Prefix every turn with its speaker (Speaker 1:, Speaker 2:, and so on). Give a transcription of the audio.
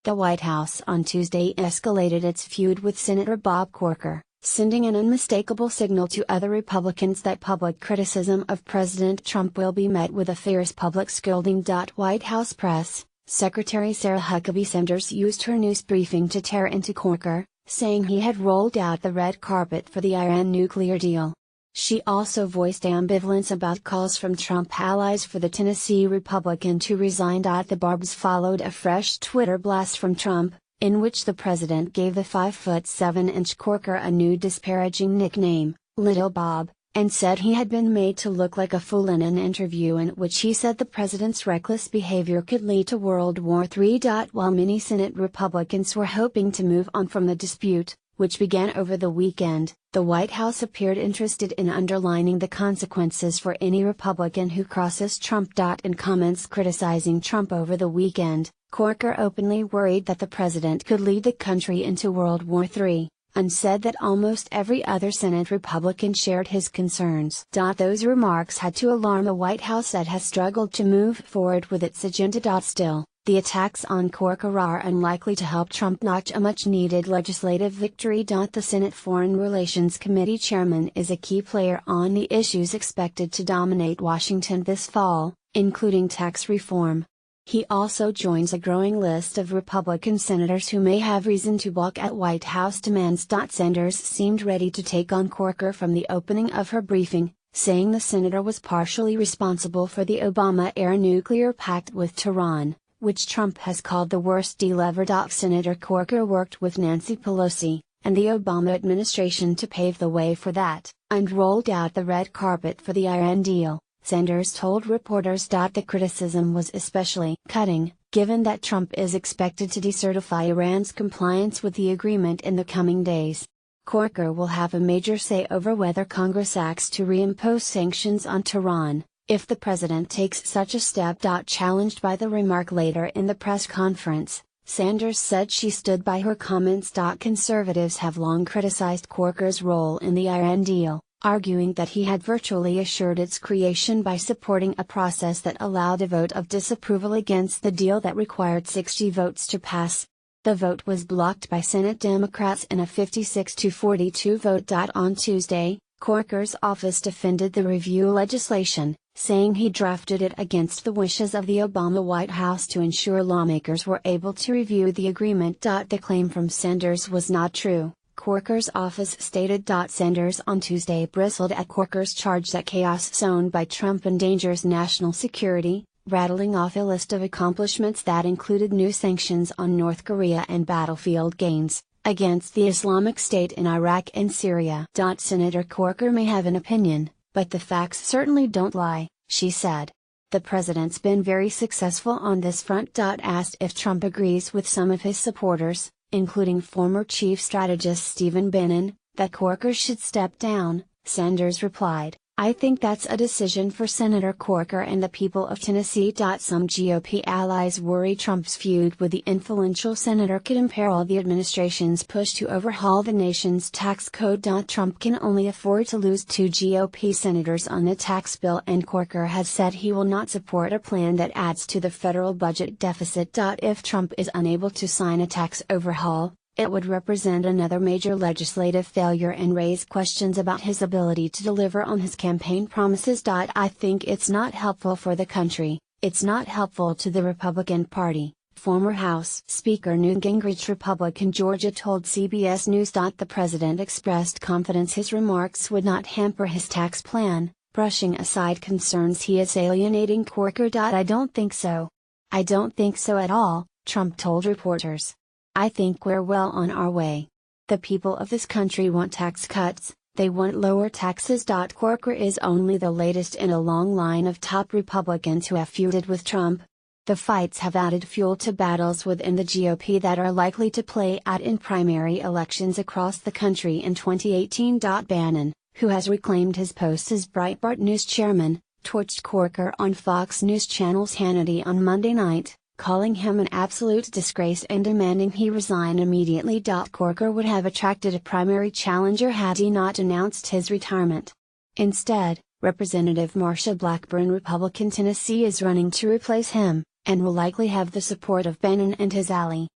Speaker 1: The White House on Tuesday escalated its feud with Senator Bob Corker, sending an unmistakable signal to other Republicans that public criticism of President Trump will be met with a fierce public scolding. White House Press Secretary Sarah Huckabee Sanders used her news briefing to tear into Corker, saying he had rolled out the red carpet for the Iran nuclear deal. She also voiced ambivalence about calls from Trump allies for the Tennessee Republican to resign. The barbs followed a fresh Twitter blast from Trump, in which the president gave the 5'7" Corker a new disparaging nickname, Little Bob, and said he had been made to look like a fool in an interview in which he said the president's reckless behavior could lead to World War III. While many Senate Republicans were hoping to move on from the dispute, which began over the weekend, the White House appeared interested in underlining the consequences for any Republican who crosses Trump. In comments criticizing Trump over the weekend, Corker openly worried that the president could lead the country into World War III, and said that almost every other Senate Republican shared his concerns. Those remarks had to alarm a White House that has struggled to move forward with its agenda. Still, the attacks on Corker are unlikely to help Trump notch a much-needed legislative victory. The Senate Foreign Relations Committee chairman is a key player on the issues expected to dominate Washington this fall, including tax reform. He also joins a growing list of Republican senators who may have reason to balk at White House demands. Sanders seemed ready to take on Corker from the opening of her briefing, saying the senator was partially responsible for the Obama-era nuclear pact with Tehran, which Trump has called the worst deal ever. Senator Corker worked with Nancy Pelosi and the Obama administration to pave the way for that, and rolled out the red carpet for the Iran deal, Sanders told reporters. The criticism was especially cutting, given that Trump is expected to decertify Iran's compliance with the agreement in the coming days. Corker will have a major say over whether Congress acts to reimpose sanctions on Tehran, if the president takes such a step. Challenged by the remark later in the press conference, Sanders said she stood by her comments. Conservatives have long criticized Corker's role in the Iran deal, arguing that he had virtually assured its creation by supporting a process that allowed a vote of disapproval against the deal that required 60 votes to pass. The vote was blocked by Senate Democrats in a 56-42 vote. On Tuesday, Corker's office defended the review legislation, saying he drafted it against the wishes of the Obama White House to ensure lawmakers were able to review the agreement. The claim from Sanders was not true, Corker's office stated. Sanders on Tuesday bristled at Corker's charge that chaos sown by Trump endangers national security, rattling off a list of accomplishments that included new sanctions on North Korea and battlefield gains against the Islamic State in Iraq and Syria. Senator Corker may have an opinion, but the facts certainly don't lie, she said. The president's been very successful on this front. Asked if Trump agrees with some of his supporters, including former chief strategist Stephen Bannon, that Corker should step down, Sanders replied, "I think that's a decision for Senator Corker and the people of Tennessee." Some GOP allies worry Trump's feud with the influential senator could imperil the administration's push to overhaul the nation's tax code. Trump can only afford to lose 2 GOP senators on the tax bill, and Corker has said he will not support a plan that adds to the federal budget deficit. If Trump is unable to sign a tax overhaul, it would represent another major legislative failure and raise questions about his ability to deliver on his campaign promises. I think it's not helpful for the country, it's not helpful to the Republican Party, former House Speaker Newt Gingrich, Republican Georgia, told CBS News. The president expressed confidence his remarks would not hamper his tax plan, brushing aside concerns he is alienating Corker. "I don't think so. I don't think so at all," Trump told reporters. "I think we're well on our way. The people of this country want tax cuts, they want lower taxes." Corker is only the latest in a long line of top Republicans who have feuded with Trump. The fights have added fuel to battles within the GOP that are likely to play out in primary elections across the country in 2018. Bannon, who has reclaimed his post as Breitbart News chairman, torched Corker on Fox News Channel's Hannity on Monday night, calling him an absolute disgrace and demanding he resign immediately. Corker would have attracted a primary challenger had he not announced his retirement. Instead, Representative Marsha Blackburn, Republican Tennessee, is running to replace him, and will likely have the support of Bannon and his ally,